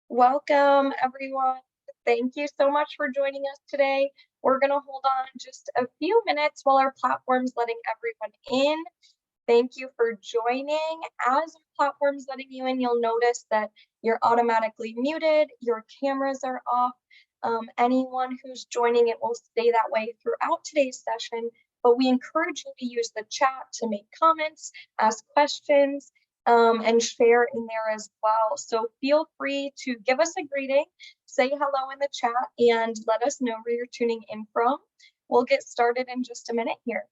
Welcome, everyone. Thank you so much for joining us today. We're going to hold on just a few minutes while our platform's letting everyone in. Thank you for joining. As our platform's letting you in, you'll notice that you're automatically muted, your cameras are off. Anyone who's joining, it will stay that way throughout today's session, but we encourage you to use the chat to make comments, ask questions, and share in there as well. So feel free to give us a greeting, say hello in the chat, and let us know where you're tuning in from. We'll get started in just a minute here.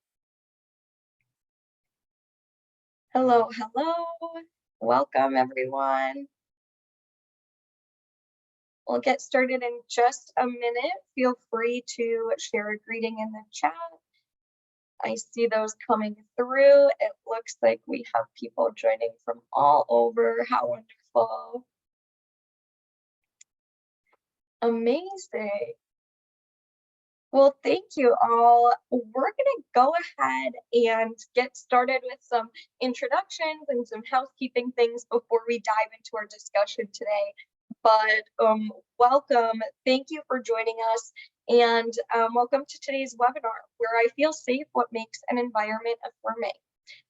Hello, welcome everyone. We'll get started in just a minute. Feel free to share a greeting in the chat. I see those coming through. It looks like we have people joining from all over. How wonderful. Amazing. Well, thank you all. We're going to go ahead and get started with some introductions and some housekeeping things before we dive into our discussion today. But welcome. Thank you for joining us. And welcome to today's webinar, where I feel safe, what makes an environment affirming.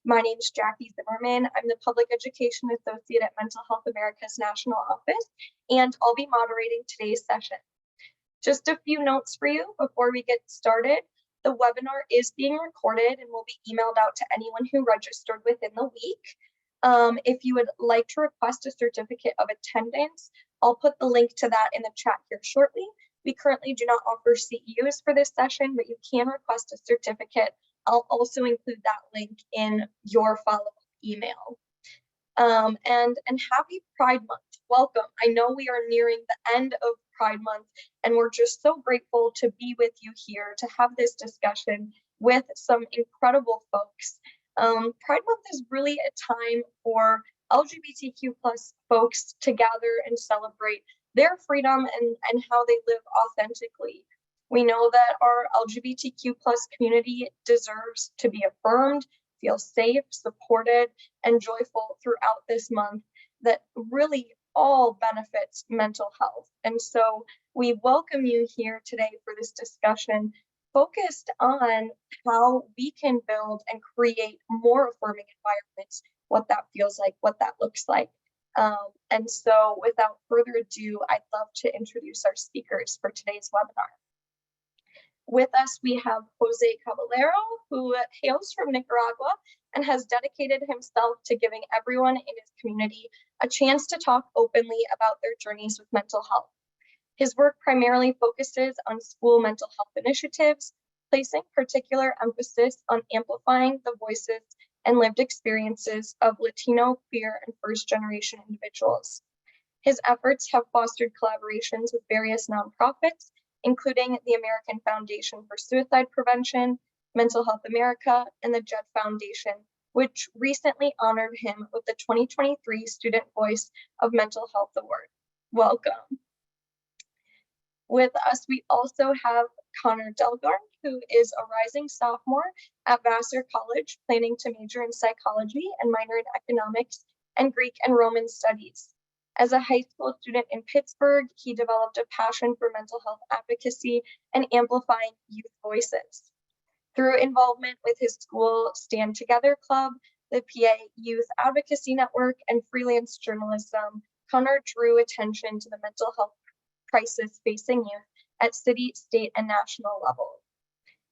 My name is Jackie Zimmermann. I'm the Public Education Associate at Mental Health America's National Office, and I'll be moderating today's session. Just a few notes for you before we get started. The webinar is being recorded and will be emailed out to anyone who registered within the week. If you would like to request a certificate of attendance, I'll put the link to that in the chat here shortly. We currently do not offer CEUs for this session, but you can request a certificate. I'll also include that link in your follow-up email. And happy Pride Month. Welcome. I know we are nearing the end of Pride Month, and we're just so grateful to be with you here to have this discussion with some incredible folks. Pride Month is really a time for LGBTQ plus folks to gather and celebrate their freedom and how they live authentically. We know that our LGBTQ plus community deserves to be affirmed, feel safe, supported, and joyful throughout this month that really all benefits mental health. And so we welcome you here today for this discussion focused on how we can build and create more affirming environments, what that feels like, what that looks like. And so without further ado, I'd love to introduce our speakers for today's webinar. With us, we have Jose Caballero, who hails from Nicaragua and has dedicated himself to giving everyone in his community a chance to talk openly about their journeys with mental health. His work primarily focuses on school mental health initiatives, placing particular emphasis on amplifying the voices and lived experiences of Latino, queer, and first-generation individuals. His efforts have fostered collaborations with various nonprofits, including the American Foundation for Suicide Prevention, Mental Health America, and the Jed Foundation, which recently honored him with the 2023 Student Voice of Mental Health Award. Welcome. With us, we also have Connor Dalgaard, who is a rising sophomore at Vassar College, planning to major in psychology and minor in economics and Greek and Roman studies. As a high school student in Pittsburgh, he developed a passion for mental health advocacy and amplifying youth voices. Through involvement with his school Stand Together Club, the PA Youth Advocacy Network, and freelance journalism, Connor drew attention to the mental health crisis facing youth at city, state, and national level.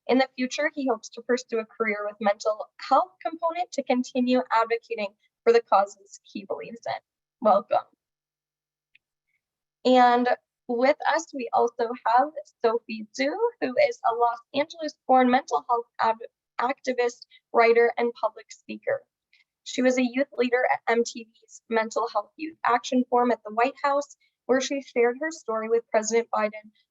In the future, he hopes to pursue a career with mental health component to continue advocating for the causes he believes in. Welcome. And with us, we also have Sophie Zhu, who is a Los Angeles-born mental health activist, writer, and public speaker. She was a youth leader at MTV's Mental Health Youth Action Forum at the White House, where she shared her story with President Biden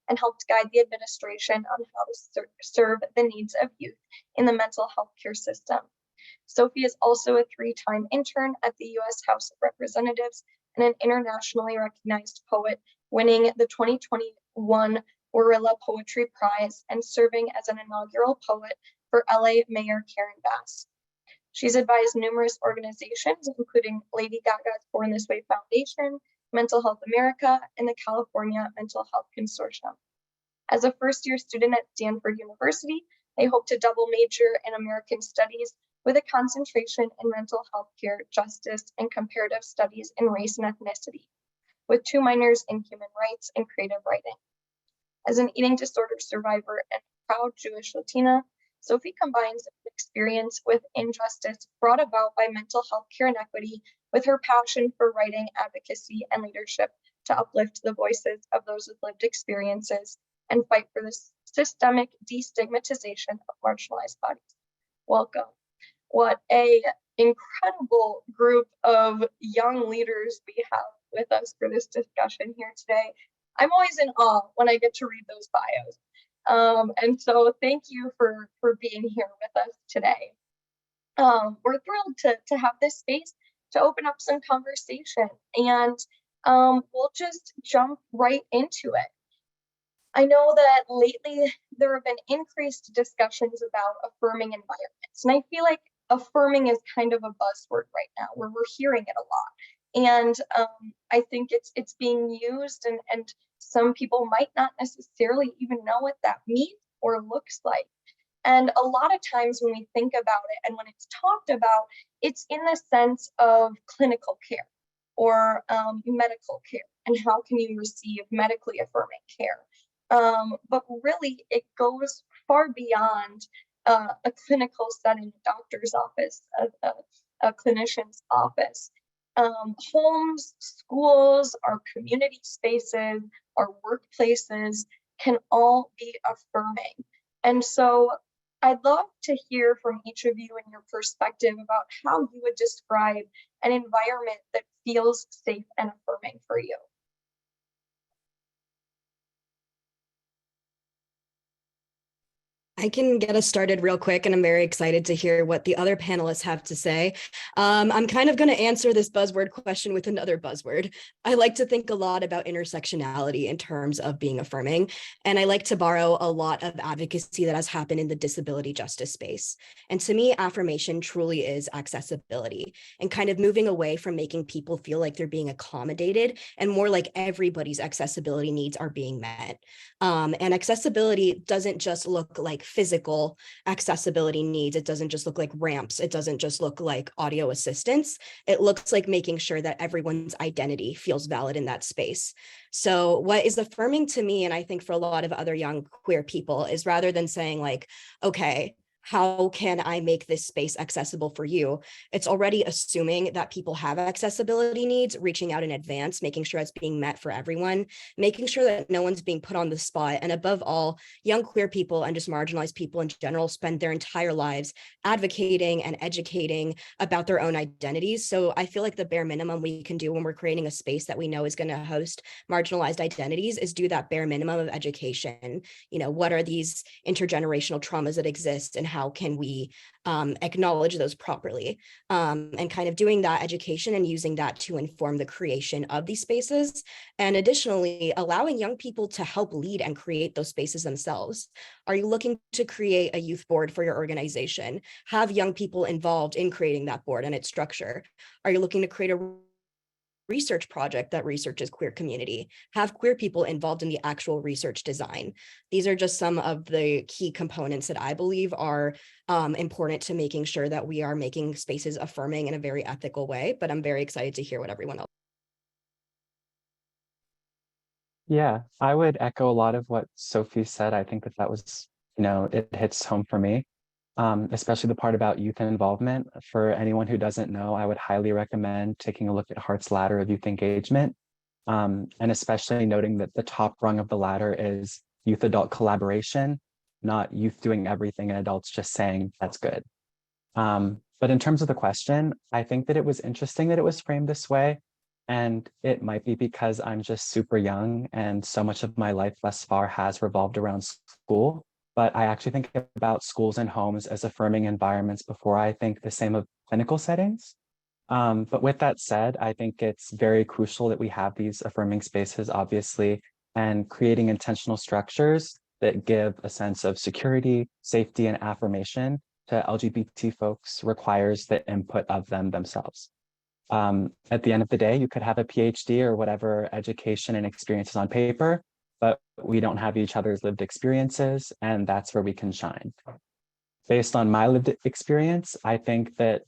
and helped guide the administration on how to serve the needs of youth in the mental health care system. Sophie is also a three-time intern at the U.S. House of Representatives and an internationally recognized poet, winning the 2021 Orilla Poetry Prize and serving as an inaugural poet for LA Mayor Karen Bass. She's advised numerous organizations, including Lady Gaga's Born This Way Foundation, Mental Health America, and the California Mental Health Consortium. As a first-year student at Stanford University, they hope to double major in American Studies with a concentration in mental health care, justice, and comparative studies in race and ethnicity, with 2 minors in human rights and creative writing. As an eating disorder survivor and proud Jewish Latina, Sophie combines experience with injustice brought about by mental health care inequity with her passion for writing, advocacy, and leadership to uplift the voices of those with lived experiences and fight for the systemic destigmatization of marginalized bodies. Welcome. What a incredible group of young leaders we have with us for this discussion here today. I'm always in awe when I get to read those bios. And so thank you for being here with us today. We're thrilled to have this space to open up some conversation, and we'll just jump right into it. I know that lately there have been increased discussions about affirming environments, and I feel like affirming is kind of a buzzword right now where we're hearing it a lot. And I think it's being used, and some people might not necessarily even know what that means or looks like. And a lot of times when we think about it and when it's talked about, it's in the sense of clinical care or medical care, and how can you receive medically affirming care. But really, it goes far beyond a clinical setting, a doctor's office, a clinician's office. Homes, schools, our community spaces, our workplaces can all be affirming. And so I'd love to hear from each of you and your perspective about how you would describe an environment that feels safe and affirming for you. I can get us started real quick, and I'm very excited to hear what the other panelists have to say. I'm kind of going to answer this buzzword question with another buzzword. I like to think a lot about intersectionality in terms of being affirming, and I like to borrow a lot of advocacy that has happened in the disability justice space. And to me, affirmation truly is accessibility and kind of moving away from making people feel like they're being accommodated and more like everybody's accessibility needs are being met. And accessibility doesn't just look like physical accessibility needs. It doesn't just look like ramps. It doesn't just look like audio assistance. It looks like making sure that everyone's identity feels valid in that space. So what is affirming to me, and I think for a lot of other young queer people, is rather than saying like, okay, how can I make this space accessible for you? It's already assuming that people have accessibility needs, reaching out in advance, making sure it's being met for everyone, making sure that no one's being put on the spot. And above all, young queer people and just marginalized people in general spend their entire lives advocating and educating about their own identities. So I feel like the bare minimum we can do when we're creating a space that we know is going to host marginalized identities is do that bare minimum of education. You know, what are these intergenerational traumas that exist, and how can we acknowledge those properly, and kind of doing that education and using that to inform the creation of these spaces. And additionally, allowing young people to help lead and create those spaces themselves. Are you looking to create a youth board for your organization? Have young people involved in creating that board and its structure. Are you looking to create a research project that researches queer community? Have queer people involved in the actual research design. These are just some of the key components that I believe are important to making sure that we are making spaces affirming in a very ethical way, but I'm very excited to hear what everyone else. Yeah, I would echo a lot of what Sophie said. I think that was, it hits home for me, especially the part about youth involvement. For anyone who doesn't know, I would highly recommend taking a look at Hart's ladder of youth engagement, and especially noting that the top rung of the ladder is youth-adult collaboration, not youth doing everything and adults just saying that's good. But in terms of the question, I think that it was interesting that it was framed this way. And it might be because I'm just super young and so much of my life thus far has revolved around school. But I actually think about schools and homes as affirming environments before I think the same of clinical settings. But with that said, I think it's very crucial that we have these affirming spaces, obviously, and creating intentional structures that give a sense of security, safety, and affirmation to LGBT folks requires the input of them themselves. At the end of the day, you could have a PhD or whatever education and experiences on paper, but we don't have each other's lived experiences, and that's where we can shine. Based on my lived experience, I think that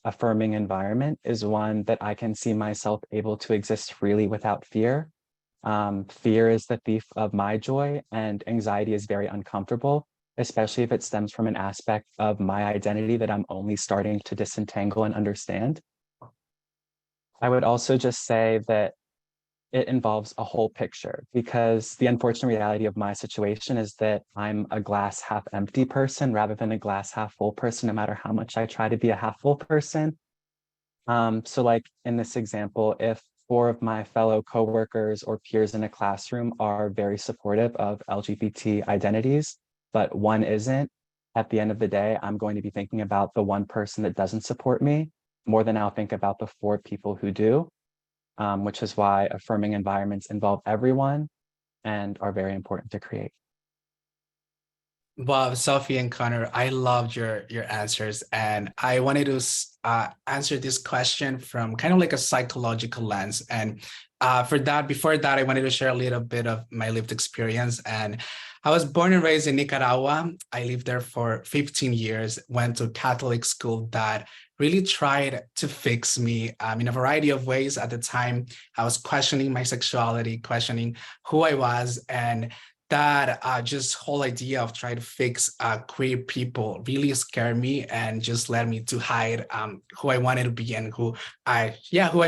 affirming environment is one that I can see myself able to exist freely without fear. Fear is the thief of my joy, and anxiety is very uncomfortable, especially if it stems from an aspect of my identity that I'm only starting to disentangle and understand. I would also just say that it involves a whole picture, because the unfortunate reality of my situation is that I'm a glass half empty person rather than a glass half full person, no matter how much I try to be a half full person. So like in this example, if 4 of my fellow coworkers or peers in a classroom are very supportive of LGBT identities, but one isn't, at the end of the day, I'm going to be thinking about the one person that doesn't support me more than I'll think about the 4 people who do, which is why affirming environments involve everyone and are very important to create. Wow, Sophie and Connor, I loved your answers, and I wanted to answer this question from kind of like a psychological lens. And before that, I wanted to share a little bit of my lived experience. And I was born and raised in Nicaragua. I lived there for 15 years, went to Catholic school that really tried to fix me in a variety of ways. At the time, I was questioning my sexuality, questioning who I was, and that just whole idea of trying to fix queer people really scared me and just led me to hide who I wanted to be and who I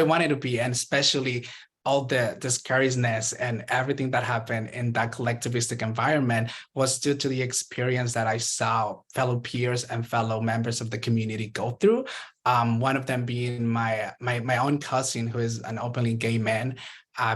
wanted to be, and especially all the scariness and everything that happened in that collectivistic environment was due to the experience that I saw fellow peers and fellow members of the community go through. One of them being my own cousin, who is an openly gay man,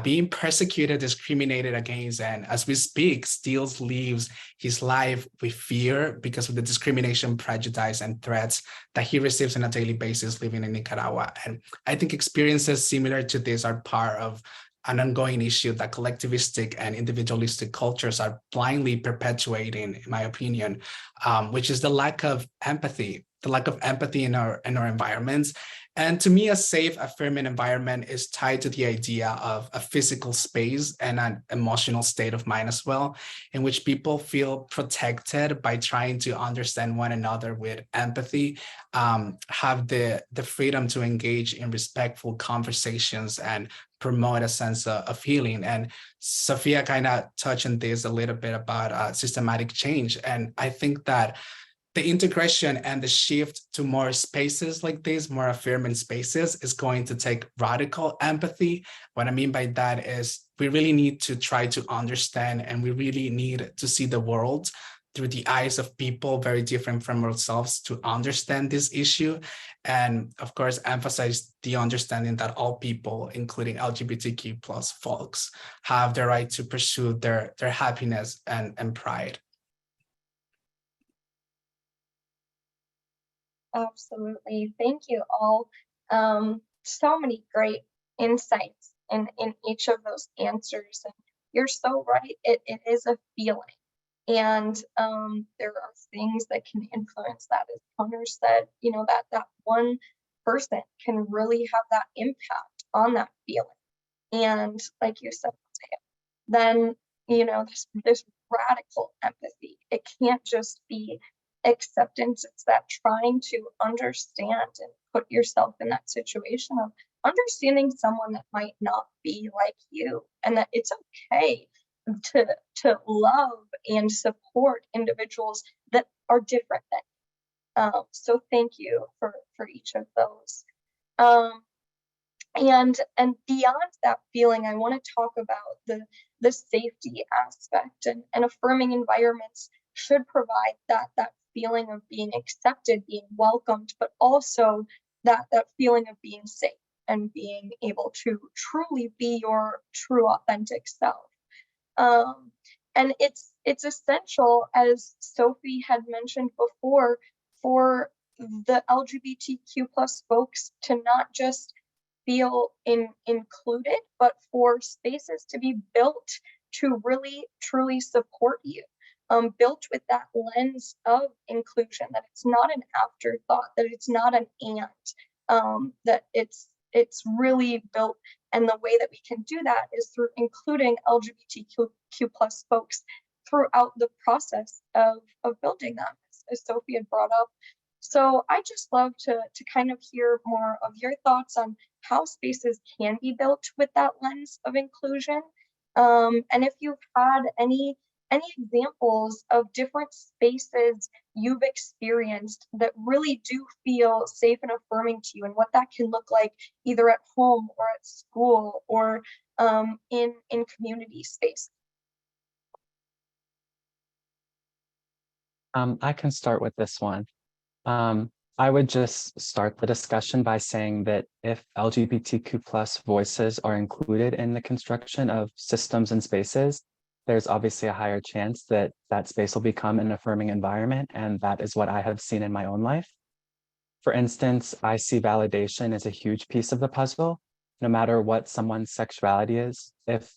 being persecuted, discriminated against, and as we speak, still lives his life with fear because of the discrimination, prejudice, and threats that he receives on a daily basis living in Nicaragua. And I think experiences similar to this are part of an ongoing issue that collectivistic and individualistic cultures are blindly perpetuating, in my opinion, which is the lack of empathy in our environments. And to me, a safe, affirming environment is tied to the idea of a physical space and an emotional state of mind as well, in which people feel protected by trying to understand one another with empathy, have the freedom to engage in respectful conversations and promote a sense of healing. And Sophia kind of touched on this a little bit about systematic change. And I think that the integration and the shift to more spaces like this, more affirming spaces, is going to take radical empathy. What I mean by that is we really need to try to understand, and we really need to see the world through the eyes of people very different from ourselves to understand this issue. And of course, emphasize the understanding that all people, including LGBTQ plus folks, have the right to pursue their happiness and pride. Absolutely. Thank you all. So many great insights in each of those answers. And you're so right. It is a feeling. And there are things that can influence that. As Connor said, that one person can really have that impact on that feeling. And like you said, then, this radical empathy, it can't just be acceptance. It's that trying to understand and put yourself in that situation of understanding someone that might not be like you, and that it's okay to love and support individuals that are different than you. So thank you for each of those. And beyond that feeling, I want to talk about the safety aspect, and affirming environments should provide that feeling of being accepted, being welcomed, but also that feeling of being safe and being able to truly be your true authentic self. And it's essential, as Sophie had mentioned before, for the LGBTQ plus folks to not just feel included, but for spaces to be built to really truly support you, built with that lens of inclusion, that it's not an afterthought, that it's not an and, that it's it's really built, and the way that we can do that is through including LGBTQ plus folks throughout the process of building them, as Sophie had brought up. So I just love to kind of hear more of your thoughts on how spaces can be built with that lens of inclusion. And if you've had any examples of different spaces you've experienced that really do feel safe and affirming to you, and what that can look like either at home or at school or in community space. I can start with this one. I would just start the discussion by saying that if LGBTQ plus voices are included in the construction of systems and spaces, there's obviously a higher chance that that space will become an affirming environment. And that is what I have seen in my own life. For instance, I see validation as a huge piece of the puzzle. No matter what someone's sexuality is, if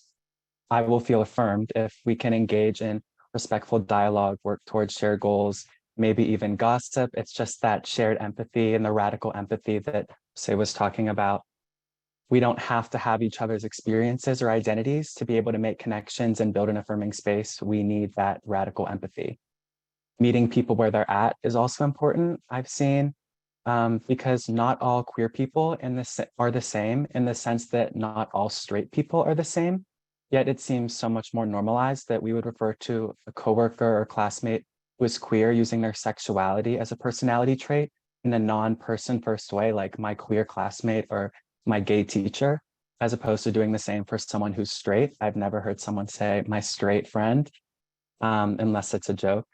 I will feel affirmed if we can engage in respectful dialogue, work towards shared goals, maybe even gossip. It's just that shared empathy and the radical empathy that Say was talking about. We don't have to have each other's experiences or identities to be able to make connections and build an affirming space. We need that radical empathy. Meeting people where they're at is also important, I've seen, because not all queer people are the same, in the sense that not all straight people are the same. Yet it seems so much more normalized that we would refer to a coworker or classmate who is queer using their sexuality as a personality trait in a non-person first way, like my queer classmate or my gay teacher, as opposed to doing the same for someone who's straight. I've never heard someone say my straight friend, unless it's a joke.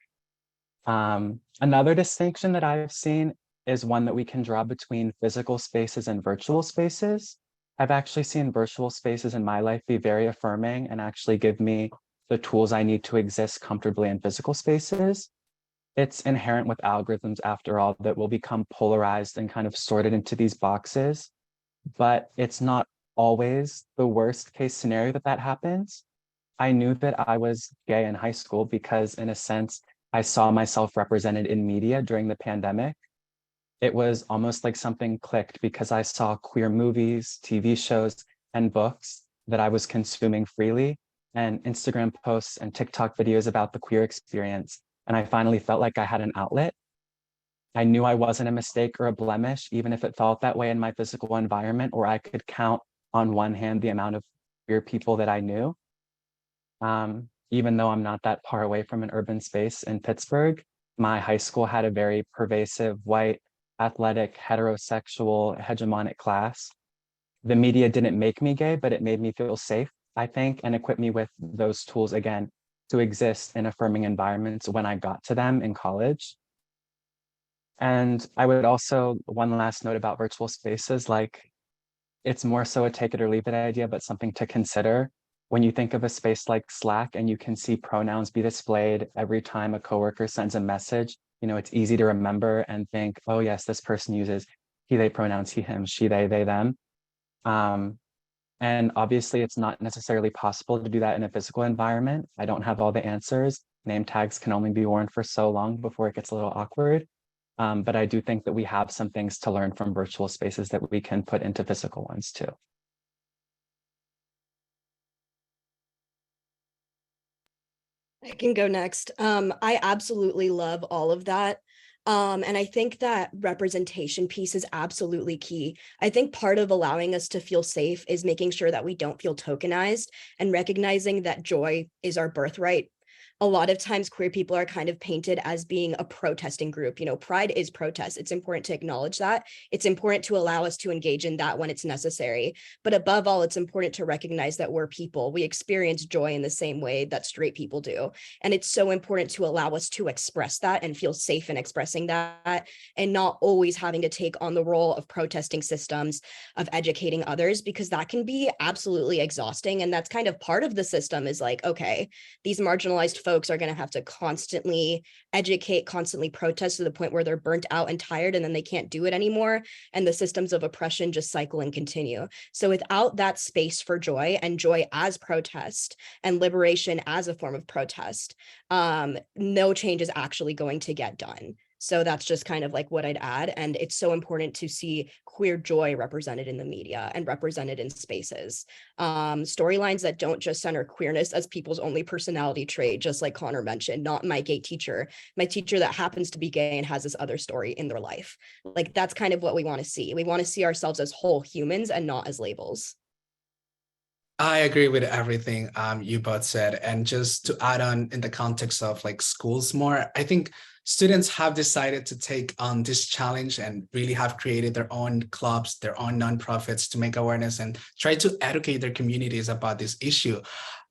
Another distinction that I've seen is one that we can draw between physical spaces and virtual spaces. I've actually seen virtual spaces in my life be very affirming and actually give me the tools I need to exist comfortably in physical spaces. It's inherent with algorithms, after all, that will become polarized and kind of sorted into these boxes, but it's not always the worst case scenario that happens. I knew that I was gay in high school because, in a sense, I saw myself represented in media during the pandemic. It was almost like something clicked because I saw queer movies, TV shows, and books that I was consuming freely, and Instagram posts and TikTok videos about the queer experience. And I finally felt like I had an outlet. I knew I wasn't a mistake or a blemish, even if it felt that way in my physical environment, or I could count on one hand the amount of queer people that I knew. Even though I'm not that far away from an urban space in Pittsburgh, my high school had a very pervasive white, athletic, heterosexual, hegemonic class. The media didn't make me gay, but it made me feel safe, I think, and equipped me with those tools again to exist in affirming environments when I got to them in college. And I would also, one last note about virtual spaces, like it's more so a take it or leave it idea, but something to consider. When you think of a space like Slack and you can see pronouns be displayed every time a coworker sends a message, it's easy to remember and think, oh yes, this person uses he, they pronouns, he, him, she, they, them. And obviously it's not necessarily possible to do that in a physical environment. I don't have all the answers. Name tags can only be worn for so long before it gets a little awkward. But I do think that we have some things to learn from virtual spaces that we can put into physical ones too. I can go next. I absolutely love all of that. And I think that representation piece is absolutely key. I think part of allowing us to feel safe is making sure that we don't feel tokenized and recognizing that joy is our birthright. A lot of times queer people are kind of painted as being a protesting group. Pride is protest. It's important to acknowledge that. It's important to allow us to engage in that when it's necessary. But above all, it's important to recognize that we're people. We experience joy in the same way that straight people do. And it's so important to allow us to express that and feel safe in expressing that, and not always having to take on the role of protesting systems, of educating others, because that can be absolutely exhausting. And that's kind of part of the system, is like, okay, these marginalized folks are going to have to constantly educate, constantly protest to the point where they're burnt out and tired, and then they can't do it anymore. And the systems of oppression just cycle and continue. So without that space for joy, and joy as protest, and liberation as a form of protest, no change is actually going to get done. So that's just kind of like what I'd add. And it's so important to see queer joy represented in the media and represented in spaces. Storylines that don't just center queerness as people's only personality trait, just like Connor mentioned, not my gay teacher, my teacher that happens to be gay and has this other story in their life. Like that's kind of what we want to see. We want to see ourselves as whole humans and not as labels. I agree with everything you both said. And just to add on in the context of like schools more, I think students have decided to take on this challenge and really have created their own clubs, their own nonprofits to make awareness and try to educate their communities about this issue.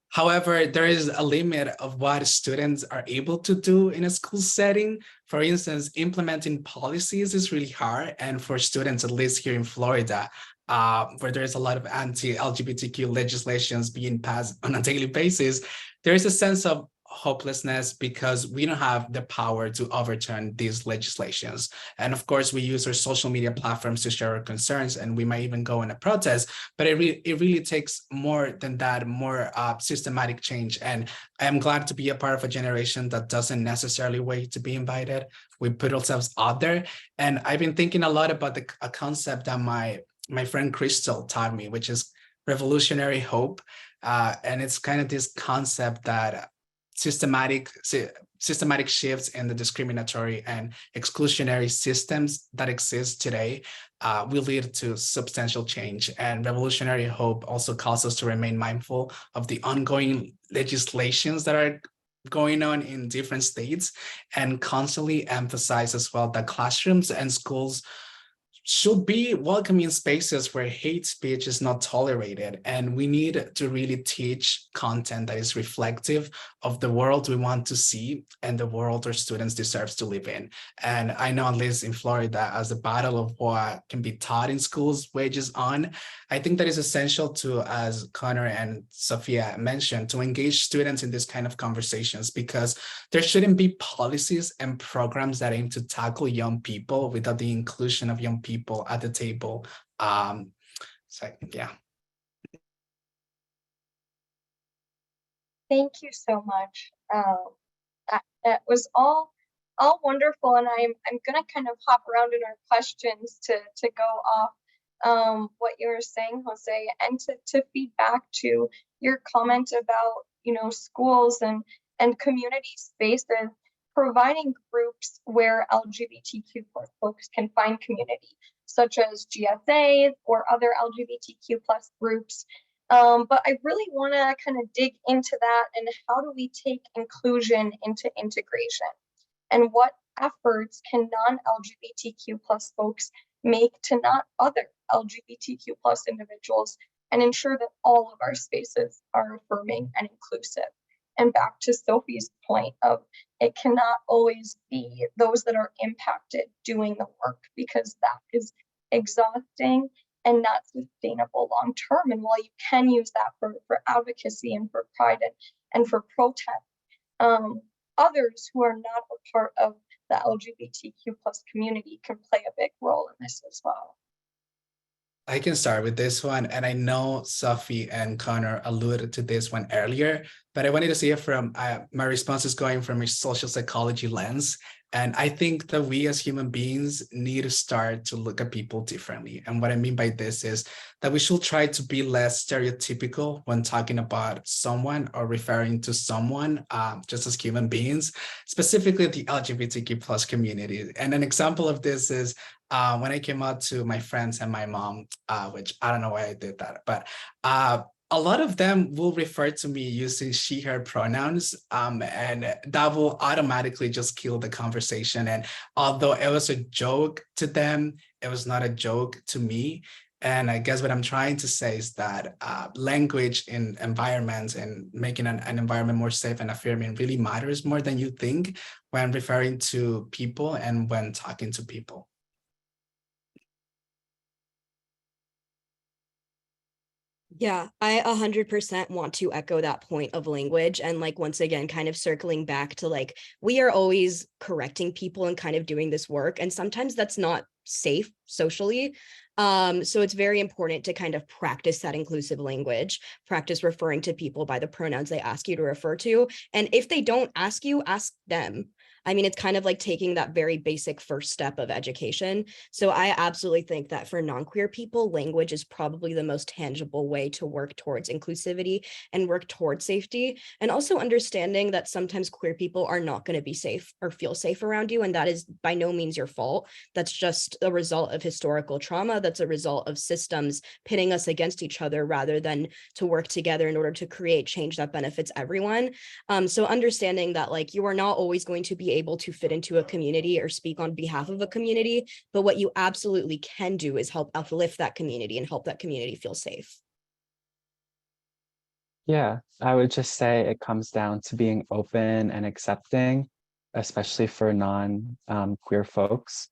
However, there is a limit of what students are able to do in a school setting. For instance, implementing policies is really hard. And for students, at least here in Florida, where there's a lot of anti-LGBTQ legislations being passed on a daily basis, there is a sense of hopelessness because we don't have the power to overturn these legislations. And of course, we use our social media platforms to share our concerns, and we might even go in a protest, but it really takes more than that, more systematic change. And I'm glad to be a part of a generation that doesn't necessarily wait to be invited. We put ourselves out there. And I've been thinking a lot about a concept that my friend Crystal taught me, which is revolutionary hope. And it's kind of this concept that systematic shifts in the discriminatory and exclusionary systems that exist today will lead to substantial change. And revolutionary hope also calls us to remain mindful of the ongoing legislations that are going on in different states, and constantly emphasize as well that classrooms and schools should be welcoming spaces where hate speech is not tolerated. And we need to really teach content that is reflective of the world we want to see and the world our students deserve to live in. And I know, at least in Florida, as the battle of what can be taught in schools wages on, I think that is essential to, as Connor and Sophia mentioned, to engage students in this kind of conversations, because there shouldn't be policies and programs that aim to tackle young people without the inclusion of young people at the table. So yeah. Thank you so much. That was all wonderful, and I'm gonna kind of hop around in our questions to go off what you were saying, Jose, and to feed back to your comment about schools and community spaces, providing groups where LGBTQ plus folks can find community, such as GSAs or other LGBTQ plus groups. But I really want to kind of dig into that, and how do we take inclusion into integration, and what efforts can non-LGBTQ plus folks make to not other LGBTQ plus individuals, and ensure that all of our spaces are affirming and inclusive. And back to Sophie's point of, it cannot always be those that are impacted doing the work, because that is exhausting and not sustainable long term. And while you can use that for advocacy and for pride and for protest, others who are not a part of the LGBTQ plus community can play a big role in this as well. I can start with this one. And I know Sophie and Connor alluded to this one earlier, but I wanted to see it from my response is going from a social psychology lens. And I think that we as human beings need to start to look at people differently. And what I mean by this is that we should try to be less stereotypical when talking about someone or referring to someone just as human beings, specifically the LGBTQ plus community. And an example of this is when I came out to my friends and my mom, which I don't know why I did that, but a lot of them will refer to me using she, her pronouns, and that will automatically just kill the conversation. And although it was a joke to them, it was not a joke to me. And I guess what I'm trying to say is that language in environments and making an environment more safe and affirming really matters more than you think when referring to people and when talking to people. Yeah, I 100% want to echo that point of language. And like, once again, kind of circling back to like, we are always correcting people and kind of doing this work. And sometimes that's not safe socially. So it's very important to kind of practice that inclusive language, practice referring to people by the pronouns they ask you to refer to. And if they don't ask you, ask them. I mean, it's kind of like taking that very basic first step of education. So I absolutely think that for non-queer people, language is probably the most tangible way to work towards inclusivity and work towards safety. And also understanding that sometimes queer people are not going to be safe or feel safe around you. And that is by no means your fault. That's just a result of historical trauma. That's a result of systems pitting us against each other rather than to work together in order to create change that benefits everyone. So understanding that like you are not always going to be able to fit into a community or speak on behalf of a community, but what you absolutely can do is help uplift that community and help that community feel safe. Yeah, I would just say it comes down to being open and accepting, especially for non-queer folks.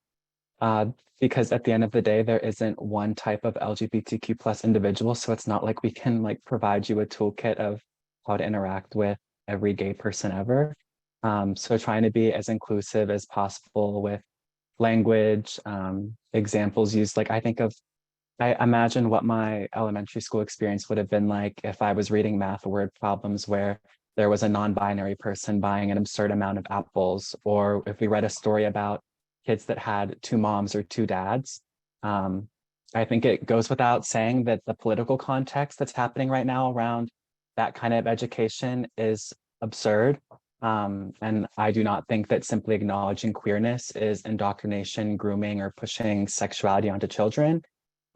Uh, because at the end of the day, there isn't one type of LGBTQ plus individual. So it's not like we can like provide you a toolkit of how to interact with every gay person ever. So trying to be as inclusive as possible with language, examples used. Like I imagine what my elementary school experience would have been like if I was reading math word problems where there was a non-binary person buying an absurd amount of apples, or if we read a story about kids that had two moms or two dads. Um, I think it goes without saying that the political context that's happening right now around that kind of education is absurd. And I do not think that simply acknowledging queerness is indoctrination, grooming, or pushing sexuality onto children.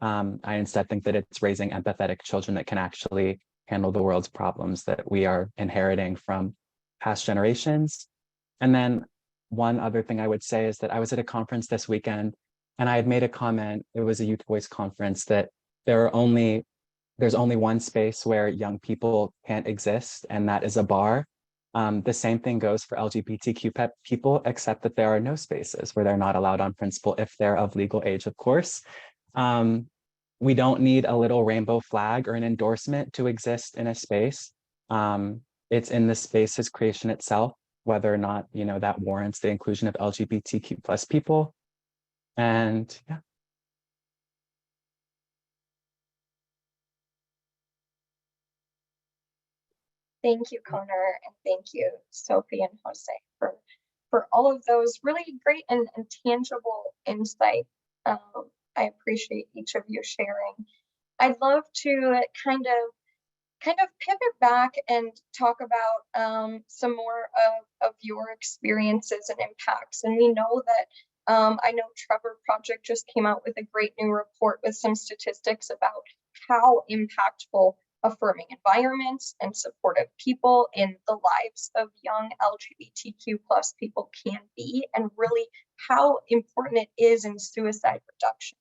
I instead think that it's raising empathetic children that can actually handle the world's problems that we are inheriting from past generations. And then one other thing I would say is that I was at a conference this weekend and I had made a comment, it was a youth voice conference, that there's only one space where young people can't exist, and that is a bar. The same thing goes for LGBTQ people, except that there are no spaces where they're not allowed on principle if they're of legal age, of course. Um, we don't need a little rainbow flag or an endorsement to exist in a space. It's in the space's creation itself, whether or not, that warrants the inclusion of LGBTQ plus people. And yeah. Thank you, Connor, and thank you, Sophie and Jose, for all of those really great and tangible insight. I appreciate each of you sharing. I'd love to kind of pivot back and talk about some more of your experiences and impacts. And we know that I know Trevor Project just came out with a great new report with some statistics about how impactful affirming environments and supportive people in the lives of young LGBTQ plus people can be, and really how important it is in suicide reduction.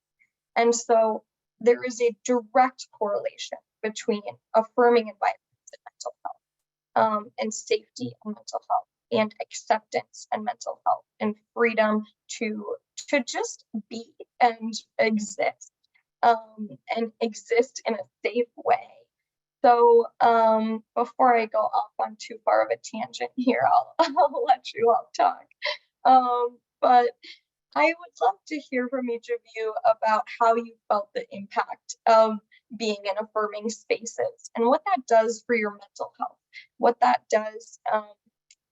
And so there is a direct correlation between affirming environments and mental health, and safety and mental health, and acceptance and mental health, and freedom to just be and exist, and exist in a safe way. So before I go off on too far of a tangent here, I'll let you all talk. But I would love to hear from each of you about how you felt the impact of being in affirming spaces and what that does for your mental health, what that does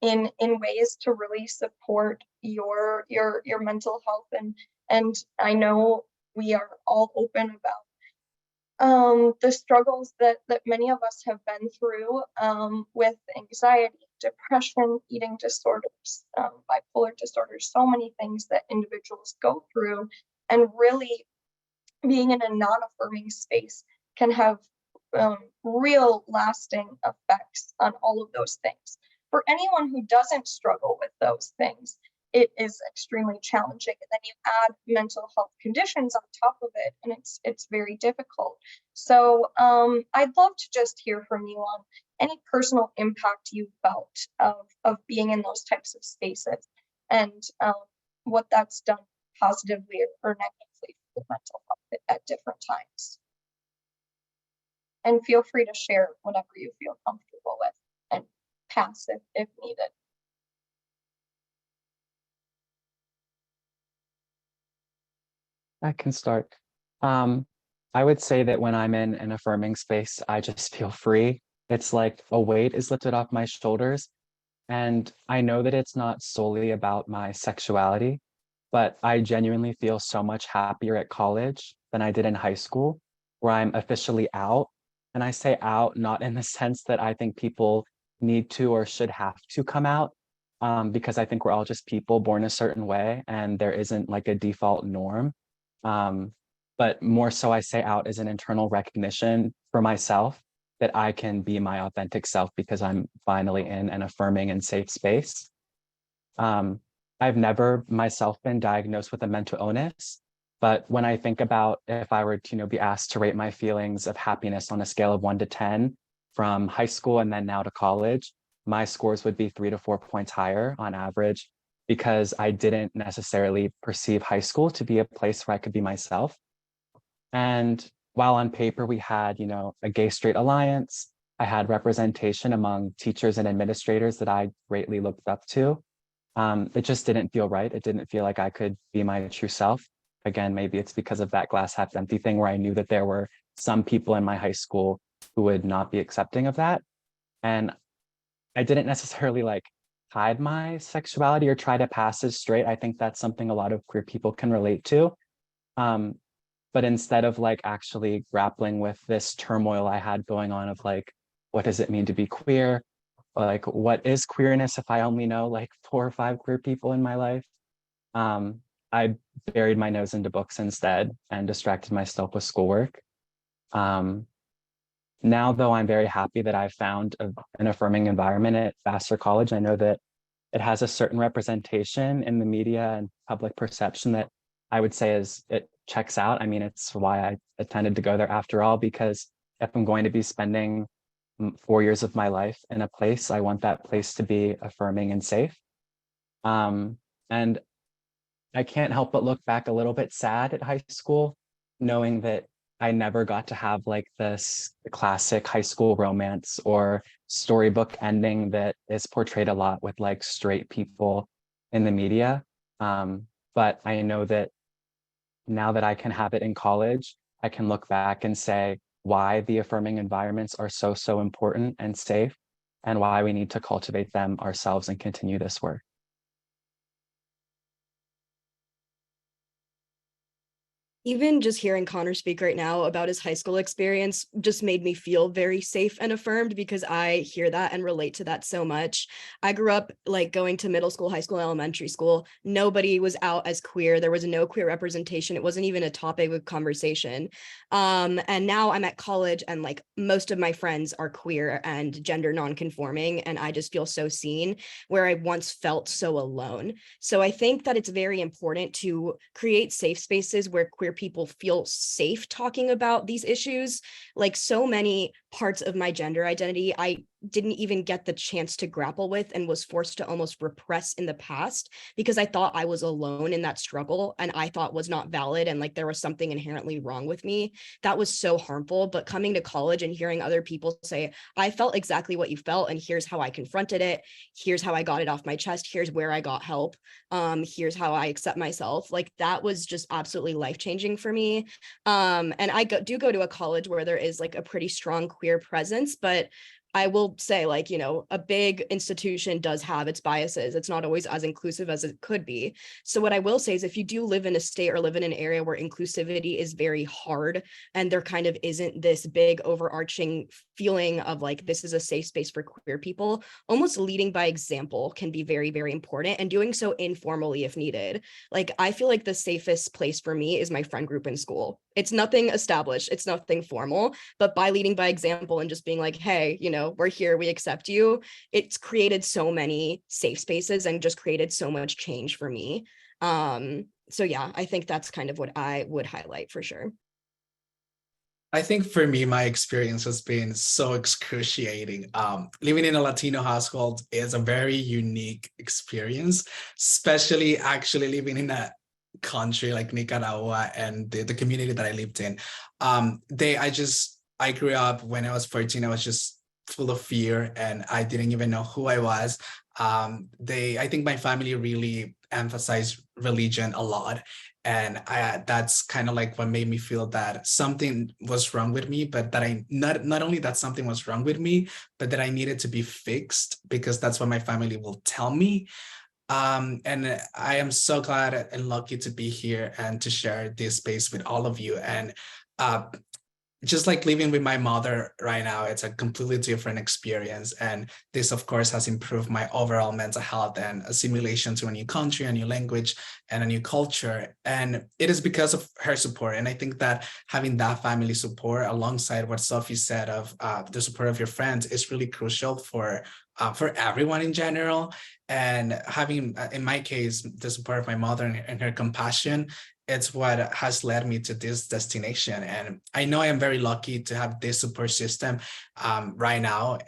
in ways to really support your mental health. And I know we are all open about the struggles that many of us have been through, with anxiety, depression, eating disorders, bipolar disorders, so many things that individuals go through, and really being in a non-affirming space can have real lasting effects on all of those things. For anyone who doesn't struggle with those things, it is extremely challenging. And then you add mental health conditions on top of it, and it's very difficult. So I'd love to just hear from you on any personal impact you felt of being in those types of spaces, and what that's done positively or negatively for mental health at different times. And feel free to share whatever you feel comfortable with, and pass if needed. I can start. I would say that when I'm in an affirming space, I just feel free. It's like a weight is lifted off my shoulders. And I know that it's not solely about my sexuality, but I genuinely feel so much happier at college than I did in high school, where I'm officially out. And I say out not in the sense that I think people need to or should have to come out, because I think we're all just people born a certain way and there isn't like a default norm. Um, but more so, I say out as an internal recognition for myself that I can be my authentic self because I'm finally in an affirming and safe space. Um, I've never myself been diagnosed with a mental illness, but when I think about if I were to, be asked to rate my feelings of happiness on a scale of 1 to 10 from high school and then now to college, my scores would be 3 to 4 points higher on average because I didn't necessarily perceive high school to be a place where I could be myself. And while on paper we had, a gay straight alliance, I had representation among teachers and administrators that I greatly looked up to. It just didn't feel right. It didn't feel like I could be my true self. Again, maybe it's because of that glass half empty thing where I knew that there were some people in my high school who would not be accepting of that. And I didn't necessarily like hide my sexuality or try to pass as straight. I think that's something a lot of queer people can relate to. Um, but instead of like actually grappling with this turmoil I had going on of like, what does it mean to be queer? Like, what is queerness if I only know like 4 or 5 queer people in my life? I buried my nose into books instead and distracted myself with schoolwork. Um, Now, though, I'm very happy that I found an affirming environment at Vassar College. I know that it has a certain representation in the media and public perception that I would say it checks out. I mean, it's why I attended to go there after all, because if I'm going to be spending 4 years of my life in a place, I want that place to be affirming and safe. And I can't help but look back a little bit sad at high school, knowing that I never got to have like this classic high school romance or storybook ending that is portrayed a lot with like straight people in the media. But I know that now that I can have it in college, I can look back and say why the affirming environments are so important and safe, and why we need to cultivate them ourselves and continue this work. Even just hearing Connor speak right now about his high school experience just made me feel very safe and affirmed, because I hear that and relate to that so much. I grew up like going to middle school, high school, elementary school. Nobody was out as queer. There was no queer representation. It wasn't even a topic of conversation. And now I'm at college and like most of my friends are queer and gender nonconforming, and I just feel so seen where I once felt so alone. So I think that it's very important to create safe spaces where queer people feel safe talking about these issues. Like so many parts of my gender identity, I didn't even get the chance to grapple with and was forced to almost repress in the past because I thought I was alone in that struggle and I thought was not valid and like there was something inherently wrong with me. That was so harmful. But coming to college and hearing other people say, I felt exactly what you felt and here's how I confronted it. Here's how I got it off my chest. Here's where I got help. Here's how I accept myself. Like that was just absolutely life-changing for me. And I do go to a college where there is like a pretty strong queer presence, but I will say, like, a big institution does have its biases. It's not always as inclusive as it could be. So what I will say is if you do live in a state or live in an area where inclusivity is very hard and there kind of isn't this big overarching feeling of like, this is a safe space for queer people, almost leading by example can be very, very important, and doing so informally if needed. Like, I feel like the safest place for me is my friend group in school. It's nothing established. It's nothing formal, but by leading by example and just being like, hey, we're here, we accept you, it's created so many safe spaces and just created so much change for me. So yeah, I think that's kind of what I would highlight for sure. I think for me, my experience has been so excruciating. Living in a Latino household is a very unique experience, especially actually living in a country like Nicaragua and the community that I lived in. I grew up when I was 14, I was just full of fear and I didn't even know who I was. I think my family really emphasized religion a lot. And that's kind of like what made me feel that something was wrong with me, but that I not only that something was wrong with me, but that I needed to be fixed, because that's what my family will tell me. And I am so glad and lucky to be here and to share this space with all of you. And just like living with my mother right now, it's a completely different experience. And this, of course, has improved my overall mental health and assimilation to a new country, a new language, and a new culture. And it is because of her support. And I think that having that family support alongside what Sophie said of the support of your friends is really crucial for everyone in general. And having, in my case, the support of my mother and her compassion, it's what has led me to this destination. And I know I am very lucky to have this support system right now.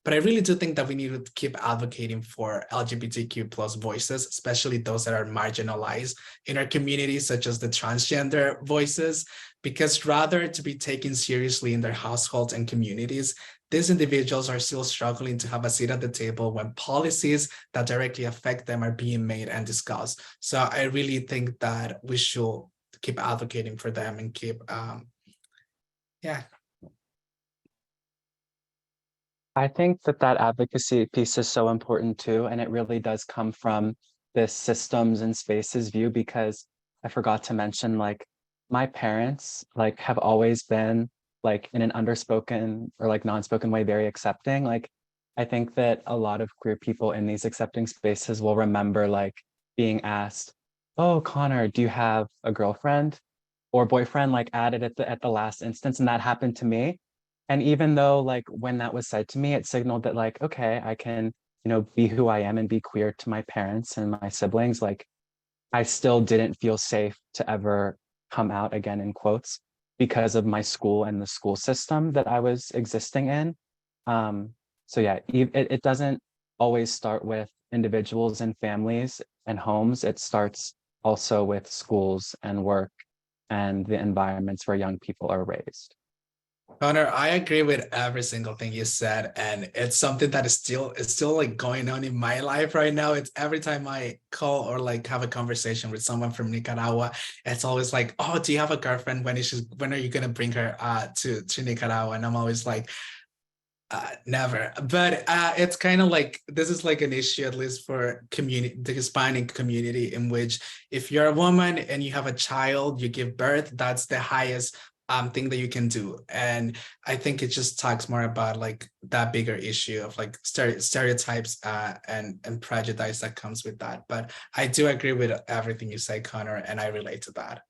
But I really do think that we need to keep advocating for LGBTQ plus voices, especially those that are marginalized in our communities, such as the transgender voices, because rather to be taken seriously in their households and communities, these individuals are still struggling to have a seat at the table when policies that directly affect them are being made and discussed. So I really think that we should keep advocating for them and keep, yeah. I think that that advocacy piece is so important too, and it really does come from this systems and spaces view, because I forgot to mention, like, my parents like have always been like in an underspoken or like non-spoken way very accepting. Like, I think that a lot of queer people in these accepting spaces will remember like being asked, "Oh, Connor, do you have a girlfriend or boyfriend?" Like added at the last instance, and that happened to me. And even though like when that was said to me, it signaled that like, okay, I can, be who I am and be queer to my parents and my siblings, like I still didn't feel safe to ever come out again in quotes because of my school and the school system that I was existing in. So yeah, it doesn't always start with individuals and families and homes. It starts also with schools and work and the environments where young people are raised. Connor, I agree with every single thing you said, and it's something that is still like going on in my life right now. It's every time I call or like have a conversation with someone from Nicaragua, it's always like, "Oh, do you have a girlfriend? When are you gonna bring her to Nicaragua?" And I'm always like, never. But it's kind of like this is like an issue, at least for the Hispanic community, in which if you're a woman and you have a child, you give birth, that's the highest thing that you can do. And I think it just talks more about like that bigger issue of like stereotypes and prejudice that comes with that. But I do agree with everything you say, Connor, and I relate to that.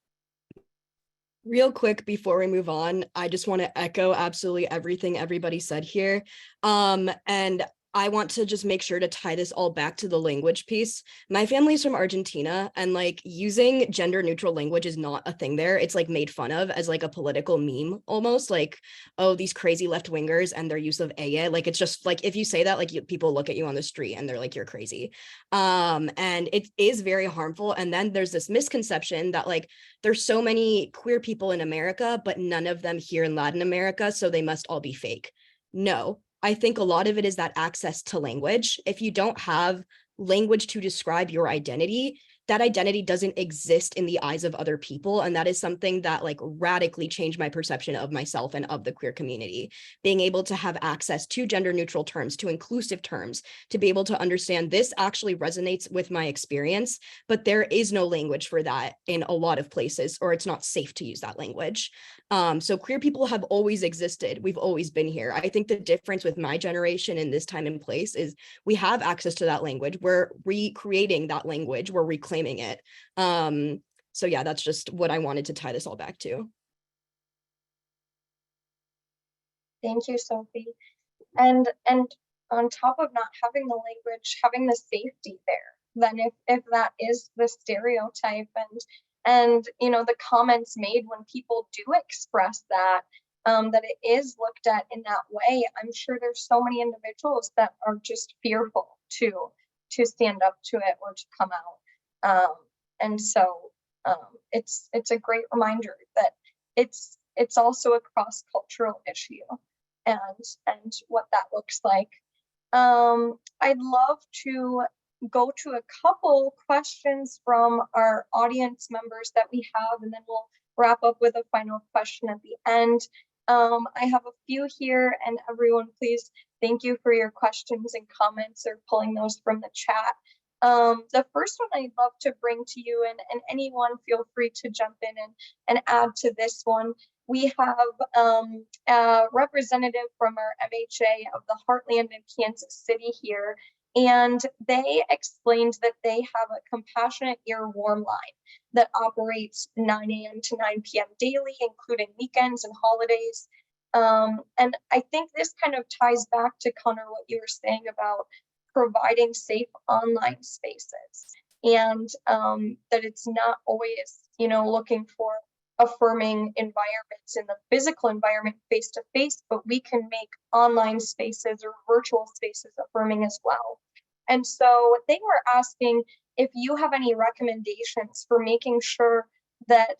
Real quick before we move on, I just want to echo absolutely everything everybody said here. And I want to just make sure to tie this all back to the language piece. My family's from Argentina, and like using gender neutral language is not a thing there. It's like made fun of as like a political meme almost, like, oh, these crazy left wingers and their use of ella. Like, it's just like if you say that, like people look at you on the street and they're like, you're crazy. And it is very harmful. And then there's this misconception that like there's so many queer people in America, but none of them here in Latin America, so they must all be fake. No, I think a lot of it is that access to language. If you don't have language to describe your identity, that identity doesn't exist in the eyes of other people. And that is something that like radically changed my perception of myself and of the queer community. Being able to have access to gender neutral terms, to inclusive terms, to be able to understand this actually resonates with my experience, but there is no language for that in a lot of places, or it's not safe to use that language. So queer people have always existed. We've always been here. I think the difference with my generation in this time and place is we have access to that language. We're recreating that language. We're reclaiming it. So yeah, that's just what I wanted to tie this all back to. Thank you, Sophie. And on top of not having the language, having the safety there, then if that is the stereotype and the comments made when people do express that, that it is looked at in that way, I'm sure there's so many individuals that are just fearful to stand up to it or to come out. And so it's a great reminder that it's also a cross-cultural issue and what that looks like. I'd love to go to a couple questions from our audience members that we have, and then we'll wrap up with a final question at the end. I have a few here, and everyone, please, thank you for your questions and comments or pulling those from the chat. The first one I'd love to bring to you, and anyone feel free to jump in and add to this one. We have a representative from our MHA of the Heartland in Kansas City here, and they explained that they have a compassionate ear warm line that operates 9 a.m. to 9 p.m. daily, including weekends and holidays. And I think this kind of ties back to Connor, what you were saying about providing safe online spaces, and that it's not always, looking for affirming environments in the physical environment face to face, but we can make online spaces or virtual spaces affirming as well. And so they were asking if you have any recommendations for making sure that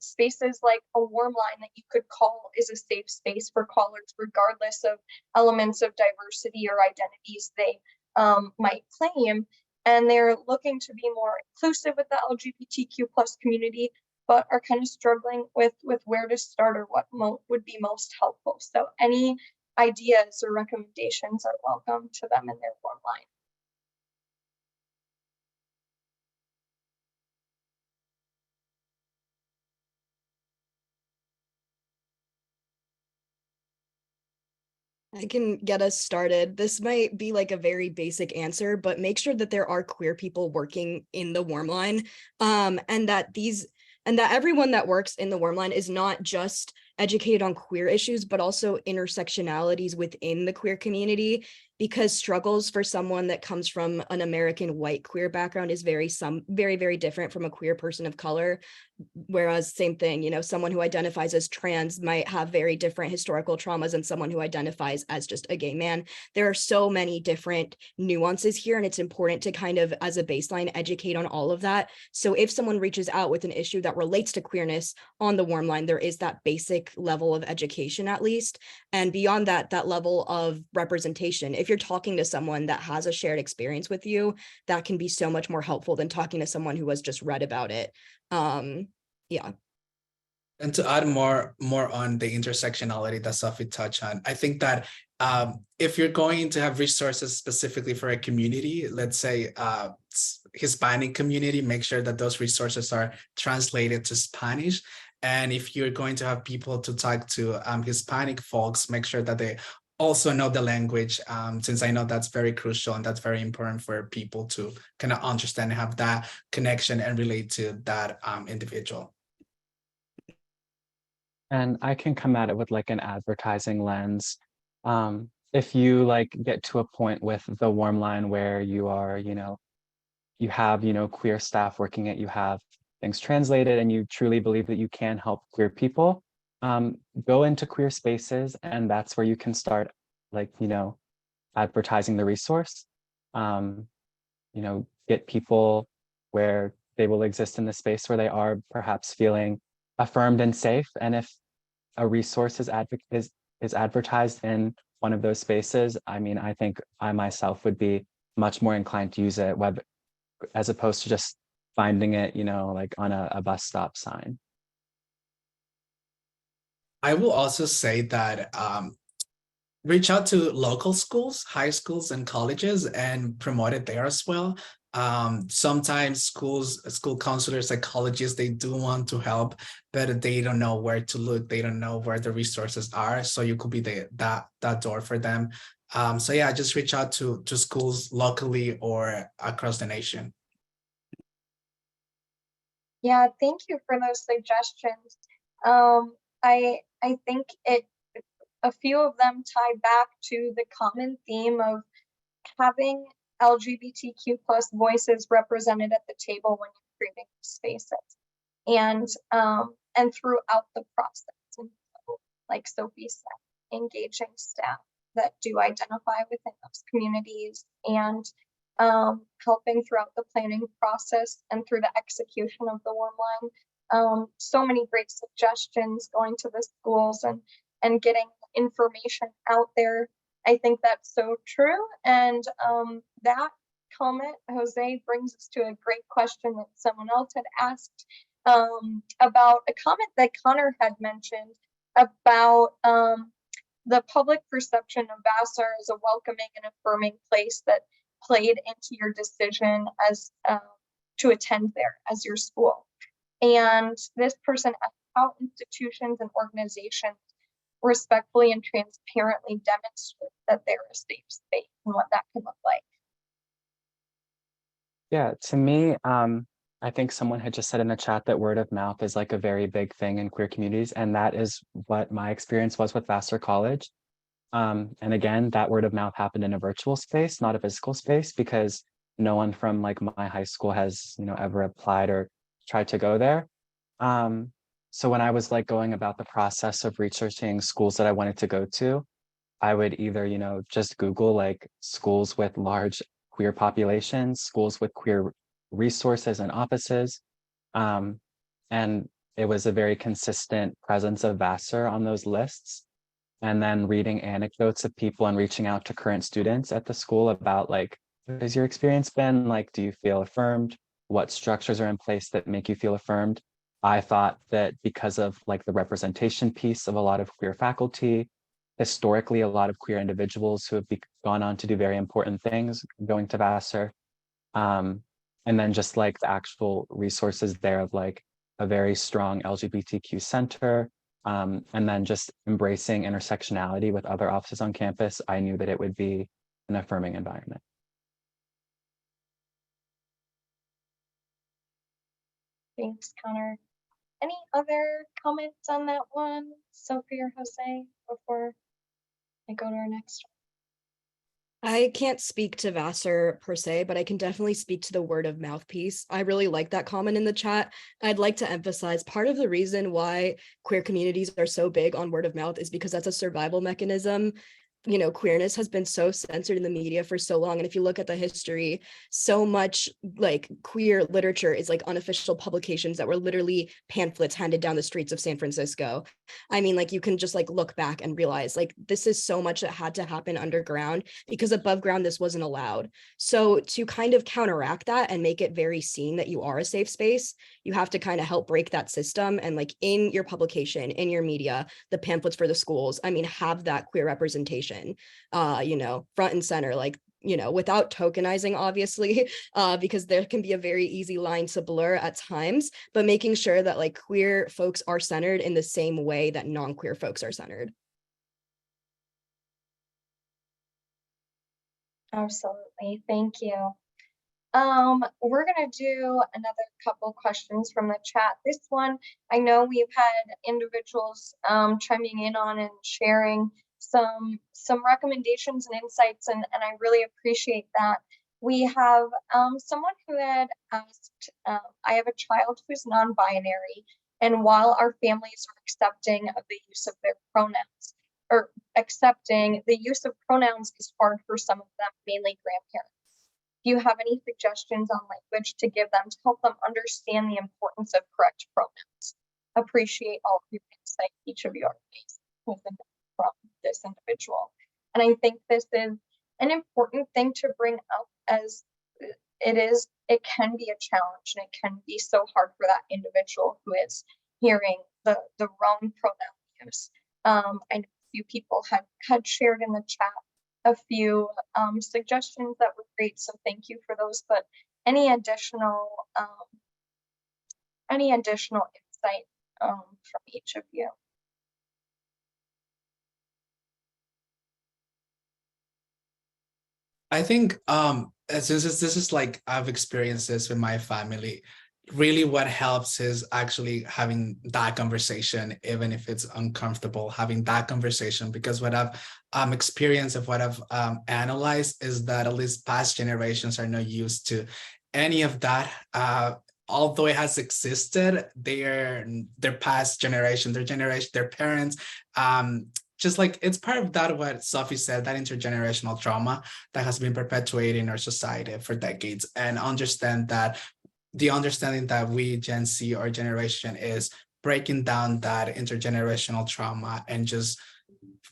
spaces like a warm line that you could call is a safe space for callers, regardless of elements of diversity or identities they might claim. And they're looking to be more inclusive with the LGBTQ plus community, but are kind of struggling with where to start or what would be most helpful. So any ideas or recommendations are welcome to them in their warm line. I can get us started. This might be like a very basic answer, but make sure that there are queer people working in the warm line, and that everyone that works in the warm line is not just educated on queer issues, but also intersectionalities within the queer community, because struggles for someone that comes from an American white queer background is very, very different from a queer person of color. Whereas same thing, someone who identifies as trans might have very different historical traumas than someone who identifies as just a gay man. There are so many different nuances here, and it's important to kind of, as a baseline, educate on all of that. So if someone reaches out with an issue that relates to queerness on the warm line, there is that basic level of education at least. And beyond that, that level of representation. If you're talking to someone that has a shared experience with you, that can be so much more helpful than talking to someone who has just read about it. Yeah. And to add more on the intersectionality that Sophie touched on, I think that if you're going to have resources specifically for a community, let's say Hispanic community, make sure that those resources are translated to Spanish. And if you're going to have people to talk to Hispanic folks, make sure that they also know the language, since I know that's very crucial and that's very important for people to kind of understand and have that connection and relate to that individual. And I can come at it with like an advertising lens. If you like get to a point with the warm line where you are, you have, queer staff working it, you have things translated, and you truly believe that you can help queer people, go into queer spaces, and that's where you can start like, advertising the resource. Get people where they will exist in the space where they are perhaps feeling affirmed and safe. And if a resource is advertised in one of those spaces, I think I myself would be much more inclined to use it as opposed to just finding it, like on a bus stop sign. I will also say that reach out to local schools, high schools and colleges, and promote it there as well. Sometimes school counselors, psychologists, they do want to help, but they don't know where to look. They don't know where the resources are. So you could be that door for them. So yeah, just reach out to schools locally or across the nation. Yeah, thank you for those suggestions. I think a few of them tie back to the common theme of having LGBTQ plus voices represented at the table when you're creating spaces, and throughout the process. And so, like Sophie said, engaging staff that do identify within those communities, and helping throughout the planning process and through the execution of the warm line. So many great suggestions going to the schools and getting information out there. I think that's so true. And that comment, Jose, brings us to a great question that someone else had asked about a comment that Connor had mentioned about the public perception of Vassar as a welcoming and affirming place that played into your decision as to attend there as your school. And this person asked how institutions and organizations respectfully and transparently demonstrate that they're a safe space and what that can look like. Yeah, to me, I think someone had just said in the chat that word of mouth is like a very big thing in queer communities, and that is what my experience was with Vassar College. And again, that word of mouth happened in a virtual space, not a physical space, because no one from like my high school has, ever applied or tried to go there. So when I was like going about the process of researching schools that I wanted to go to, I would either, just Google like schools with large queer populations, schools with queer resources and offices. And it was a very consistent presence of Vassar on those lists. And then reading anecdotes of people and reaching out to current students at the school about like, what has your experience been? Like, do you feel affirmed? What structures are in place that make you feel affirmed? I thought that because of like the representation piece of a lot of queer faculty, historically, a lot of queer individuals who have gone on to do very important things going to Vassar. And then just like the actual resources there of like a very strong LGBTQ center, and then just embracing intersectionality with other offices on campus, I knew that it would be an affirming environment. Thanks, Connor. Any other comments on that one, Sophie or Jose, before I go to our next one? I can't speak to Vassar per se, but I can definitely speak to the word of mouth piece. I really like that comment in the chat. I'd like to emphasize part of the reason why queer communities are so big on word of mouth is because that's a survival mechanism. Queerness has been so censored in the media for so long. And if you look at the history, so much like queer literature is like unofficial publications that were literally pamphlets handed down the streets of San Francisco. I mean, like you can just like look back and realize like this is so much that had to happen underground because above ground this wasn't allowed. So to kind of counteract that and make it very seen that you are a safe space, you have to kind of help break that system. And like in your publication, in your media, the pamphlets for the schools, I mean, have that queer representation, front and center, like, without tokenizing, obviously, because there can be a very easy line to blur at times, but making sure that like queer folks are centered in the same way that non-queer folks are centered. Absolutely, thank you. We're gonna do another couple questions from the chat. This one, I know we've had individuals chiming in on and sharing some recommendations and insights, and I really appreciate that. We have someone who had asked, I have a child who's non-binary, and while our families are accepting of the use of their pronouns, or accepting the use of pronouns is hard for some of them, mainly grandparents. Do you have any suggestions on language to give them to help them understand the importance of correct pronouns? Appreciate all of your insight, each of you are amazing from this individual. And I think this is an important thing to bring up, as it can be a challenge and it can be so hard for that individual who is hearing the wrong pronoun use. I know a few people had shared in the chat a few suggestions that were great, so thank you for those. But any additional insight from each of you? I think since this is like I've experienced this with my family, really what helps is actually having that conversation, even if it's uncomfortable, having that conversation, because what I've experienced of what I've analyzed is that at least past generations are not used to any of that. Although it has existed, their past generation, their parents, just like it's part of that, what Sophie said, that intergenerational trauma that has been perpetuated in our society for decades, and the understanding that we Gen Z, our generation, is breaking down that intergenerational trauma and just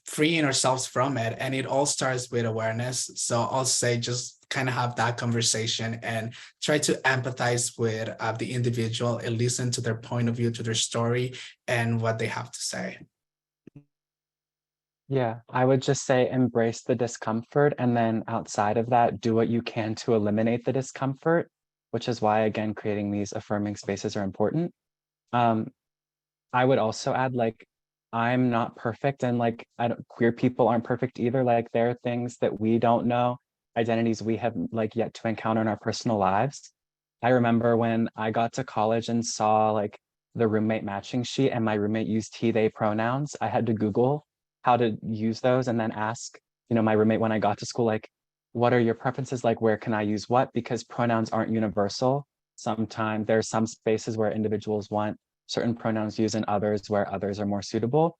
freeing ourselves from it. And it all starts with awareness. So I'll say just kind of have that conversation and try to empathize with the individual and listen to their point of view, to their story, and what they have to say. Yeah, I would just say embrace the discomfort, and then outside of that, do what you can to eliminate the discomfort, which is why, again, creating these affirming spaces are important. Um, I would also add, like, I'm not perfect, and like, I don't, queer people aren't perfect either. Like, there are things that we don't know, identities we have like yet to encounter in our personal lives. I remember when I got to college and saw like the roommate matching sheet, and my roommate used he, they pronouns. I had to Google how to use those, and then ask, my roommate when I got to school, like, what are your preferences? Like, where can I use what? Because pronouns aren't universal. Sometimes there's some spaces where individuals want certain pronouns used and others where others are more suitable.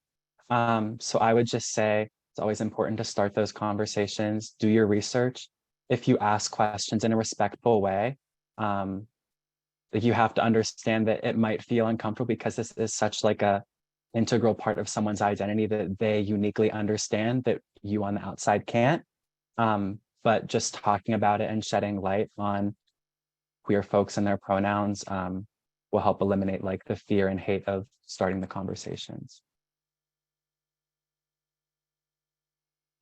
So I would just say it's always important to start those conversations, do your research. If you ask questions in a respectful way, you have to understand that it might feel uncomfortable because this is such like a integral part of someone's identity that they uniquely understand that you on the outside can't. But just talking about it and shedding light on queer folks and their pronouns will help eliminate like the fear and hate of starting the conversations.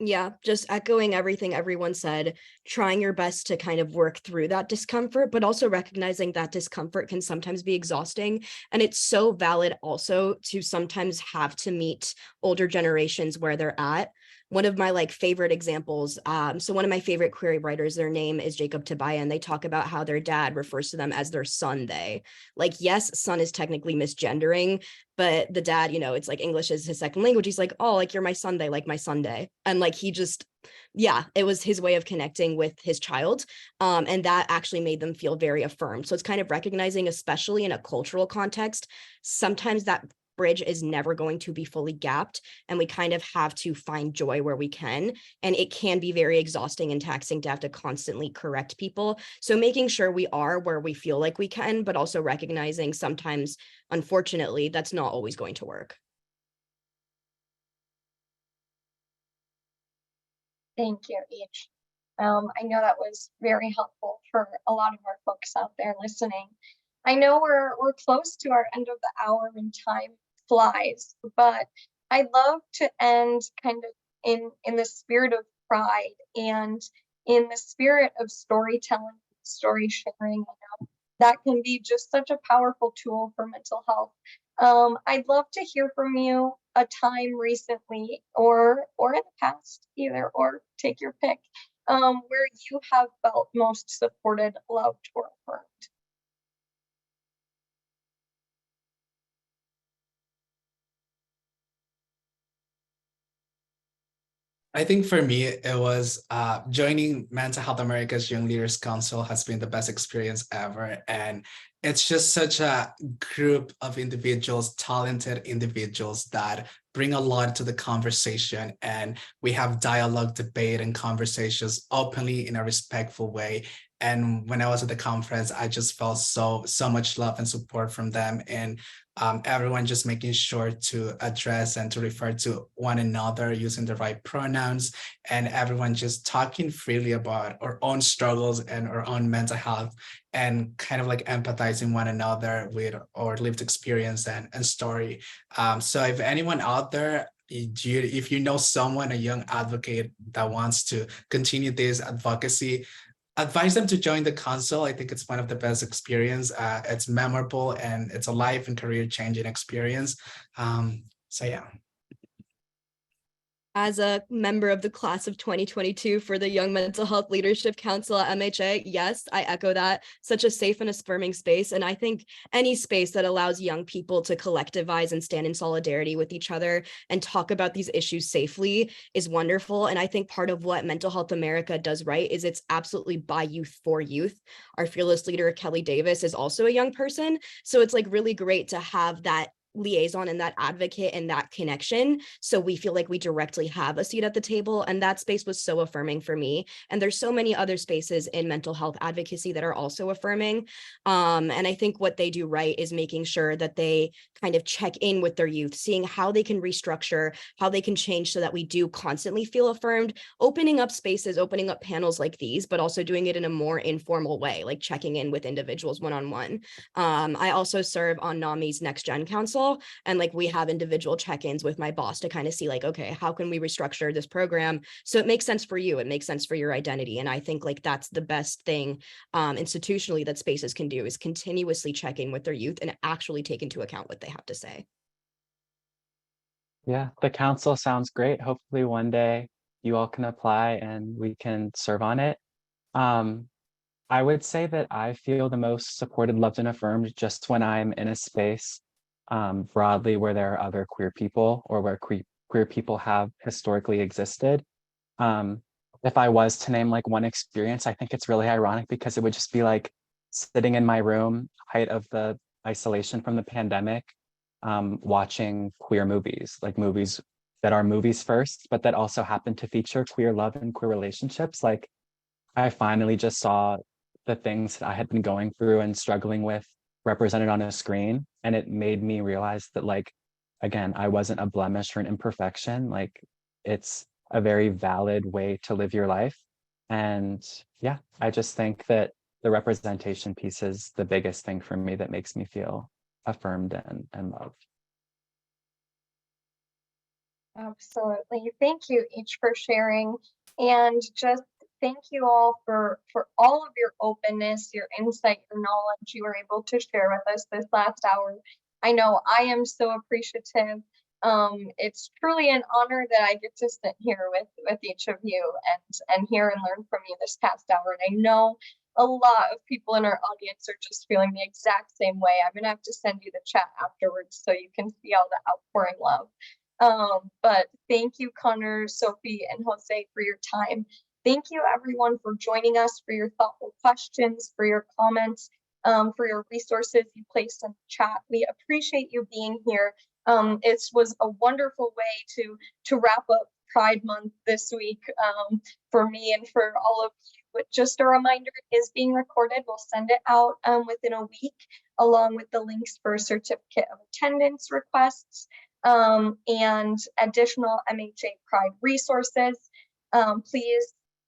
Yeah, just echoing everything everyone said, trying your best to kind of work through that discomfort, but also recognizing that discomfort can sometimes be exhausting. And it's so valid also to sometimes have to meet older generations where they're at. One of my like favorite examples, so one of my favorite queer writers, their name is Jacob Tabaya, and they talk about how their dad refers to them as their son, they. Like, yes, son is technically misgendering, but the dad, it's like English is his second language. He's like, oh, like you're my Sunday, like my Sunday. And like he just, yeah, it was his way of connecting with his child. And that actually made them feel very affirmed. So it's kind of recognizing, especially in a cultural context, sometimes that bridge is never going to be fully gapped, and we kind of have to find joy where we can, and it can be very exhausting and taxing to have to constantly correct people. So making sure we are where we feel like we can, but also recognizing sometimes, unfortunately, that's not always going to work. Thank you, each. I know that was very helpful for a lot of our folks out there listening. I know we're close to our end of the hour and time flies, but I'd love to end kind of in the spirit of pride and in the spirit of storytelling, story sharing. That can be just such a powerful tool for mental health. I'd love to hear from you a time recently or in the past, either or, take your pick, where you have felt most supported, loved, or affirmed. I think for me, it was joining Mental Health America's Young Leaders Council has been the best experience ever. And it's just such a group of individuals, talented individuals that bring a lot to the conversation. And we have dialogue, debate, and conversations openly in a respectful way. And when I was at the conference, I just felt so much love and support from them. And everyone just making sure to address and to refer to one another using the right pronouns, and everyone just talking freely about our own struggles and our own mental health, and kind of like empathizing one another with our lived experience and story. So if anyone out there, if you know someone, a young advocate that wants to continue this advocacy, advise them to join the council. I think it's one of the best experience. It's memorable and it's a life and career changing experience. So yeah. As a member of the class of 2022 for the Young Mental Health Leadership Council at MHA, yes, I echo that. Such a safe and affirming space. And I think any space that allows young people to collectivize and stand in solidarity with each other and talk about these issues safely is wonderful. And I think part of what Mental Health America does right is it's absolutely by youth for youth. Our fearless leader, Kelly Davis, is also a young person. So it's like really great to have that liaison and that advocate and that connection. So we feel like we directly have a seat at the table. And that space was so affirming for me. And there's so many other spaces in mental health advocacy that are also affirming. And I think what they do right is making sure that they kind of check in with their youth, seeing how they can restructure, how they can change so that we do constantly feel affirmed, opening up spaces, opening up panels like these, but also doing it in a more informal way, like checking in with individuals one-on-one. I also serve on NAMI's Next Gen Council, and like we have individual check-ins with my boss to kind of see like, okay, how can we restructure this program so it makes sense for you, it makes sense for your identity. And I think like that's the best thing institutionally that spaces can do, is continuously check in with their youth and actually take into account what they have to say. Yeah, the council sounds great. Hopefully one day you all can apply and we can serve on it. I would say that I feel the most supported, loved, and affirmed just when I'm in a space broadly where there are other queer people, or where queer people have historically existed. If I was to name like one experience, I think it's really ironic because it would just be like sitting in my room, height of the isolation from the pandemic, watching queer movies, like movies that are movies first, but that also happen to feature queer love and queer relationships. Like I finally just saw the things that I had been going through and struggling with represented on a screen. And it made me realize that, like, again, I wasn't a blemish or an imperfection. Like, it's a very valid way to live your life. And yeah, I just think that the representation piece is the biggest thing for me that makes me feel affirmed and loved. Absolutely. Thank you each for sharing, and just thank you all for all of your openness, your insight, your knowledge you were able to share with us this last hour. I know I am so appreciative. It's truly an honor that I get to sit here with each of you and hear and learn from you this past hour. And I know a lot of people in our audience are just feeling the exact same way. I'm gonna have to send you the chat afterwards so you can see all the outpouring love. But thank you, Connor, Sophie, and Jose, for your time. Thank you, everyone, for joining us, for your thoughtful questions, for your comments, for your resources you placed in the chat. We appreciate you being here. It was a wonderful way to wrap up Pride Month this week, for me and for all of you. But just a reminder, it is being recorded. We'll send it out within a week, along with the links for certificate of attendance requests, and additional MHA Pride resources.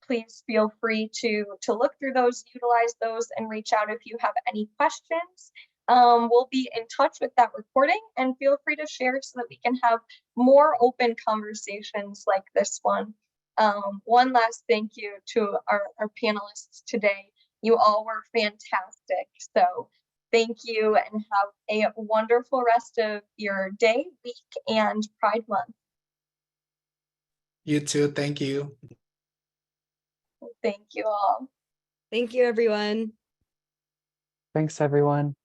Please feel free to look through those, utilize those, and reach out if you have any questions. We'll be in touch with that recording, and feel free to share so that we can have more open conversations like this one. One last thank you to our panelists today. You all were fantastic. So thank you, and have a wonderful rest of your day, week, and Pride Month. You too. Thank you. Thank you all. Thank you, everyone. Thanks, everyone.